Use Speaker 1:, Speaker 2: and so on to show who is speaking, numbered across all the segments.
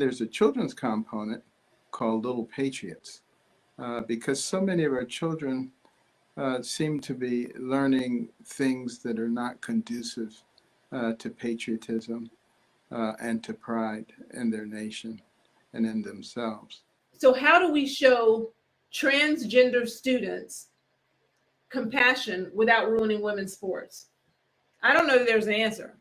Speaker 1: There's a children's component called Little Patriots, because so many of our children seem to be learning things that are not conducive to patriotism and to pride in their nation and in themselves.
Speaker 2: So how do we show transgender students compassion without ruining women's sports? I don't know if there's an answer.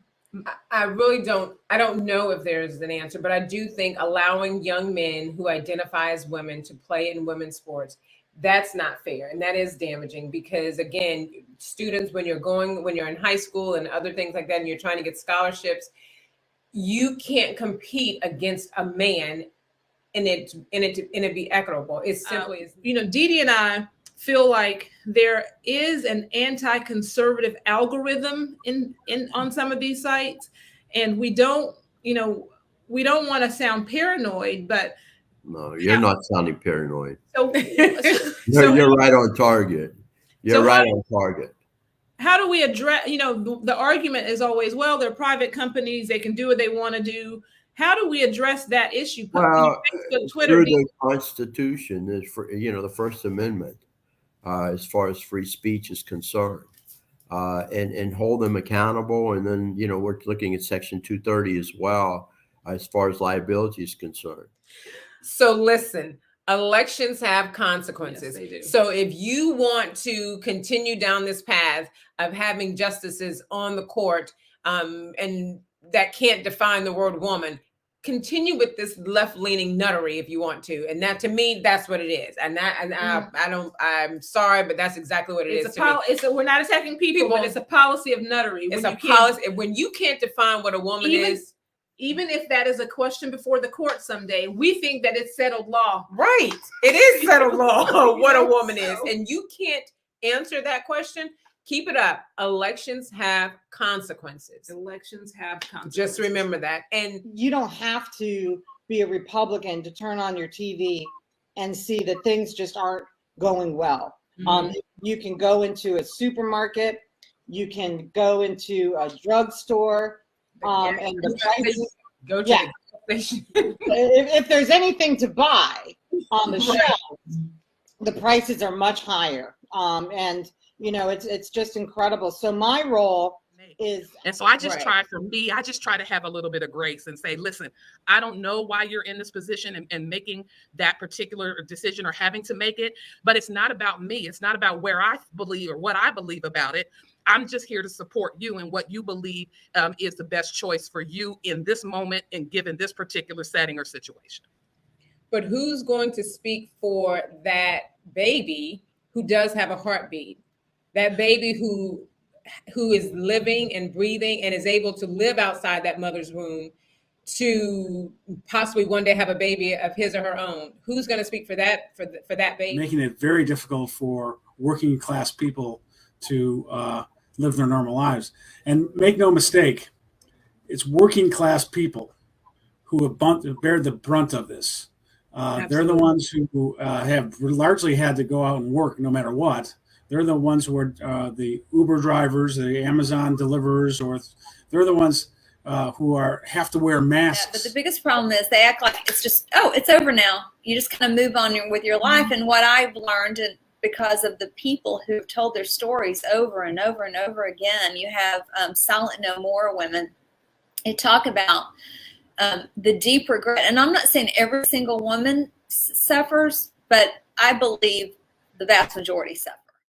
Speaker 3: I really don't. I don't know if there's an answer, but I do think allowing young men who identify as women to play in women's sports, that's not fair. And that is damaging because, again, students, when you're in high school and other things like that, and you're trying to get scholarships, you can't compete against a man and it be equitable. It's simply,
Speaker 2: Dee Dee and I feel like there is an anti-conservative algorithm on some of these sites, and we don't want to sound paranoid, but
Speaker 4: no, you're not sounding paranoid.
Speaker 2: So
Speaker 4: you're right on target. You're right on target.
Speaker 2: How do we address? The argument is always, well, they're private companies; they can do what they want to do. How do we address that issue?
Speaker 4: Well,
Speaker 2: Facebook, Twitter,
Speaker 4: through the Constitution is for the First Amendment, as far as free speech is concerned, and hold them accountable. And then we're looking at Section 230 as well, as far as liability is concerned.
Speaker 3: So listen, elections have consequences.
Speaker 2: Yes, they do.
Speaker 3: So if you want to continue down this path of having justices on the court, and that can't define the word woman, continue with this left-leaning nuttery if you want to. And that, to me, that's what it is. I'm sorry, but that's exactly what it is.
Speaker 2: We're not attacking people, but it's a policy of nuttery.
Speaker 3: It's a policy. When you can't define what a woman is.
Speaker 2: Even if that is a question before the court someday, we think that it's settled law.
Speaker 3: Right. It is settled law what a woman is. And you can't answer that question. Keep it up. Elections have consequences.
Speaker 2: Elections have consequences.
Speaker 3: Just remember that. And
Speaker 5: you don't have to be a Republican to turn on your TV and see that things just aren't going well. Mm-hmm. You can go into a supermarket. You can go into a drugstore. And the prices,
Speaker 3: go to the station.
Speaker 5: if there's anything to buy on the shelves, the prices are much higher. And it's just incredible. So my role is,
Speaker 6: and so I just try to have a little bit of grace and say, listen, I don't know why you're in this position and making that particular decision or having to make it, but it's not about me. It's not about where I believe or what I believe about it. I'm just here to support you and what you believe is the best choice for you in this moment and given this particular setting or situation.
Speaker 3: But who's going to speak for that baby who does have a heartbeat? That baby who is living and breathing and is able to live outside that mother's womb to possibly one day have a baby of his or her own. Who's going to speak for that for that baby?
Speaker 7: Making it very difficult for working class people to live their normal lives. And make no mistake, it's working class people who have bear the brunt of this. They're the ones who have largely had to go out and work no matter what. They're the ones who are the Uber drivers, the Amazon deliverers, or they're the ones who have to wear masks.
Speaker 8: Yeah, but the biggest problem is they act like it's just, it's over now. You just kind of move on with your life. Mm-hmm. And what I've learned, because of the people who've told their stories over and over and over again, you have Silent No More women who talk about the deep regret. And I'm not saying every single woman suffers, but I believe the vast majority suffer.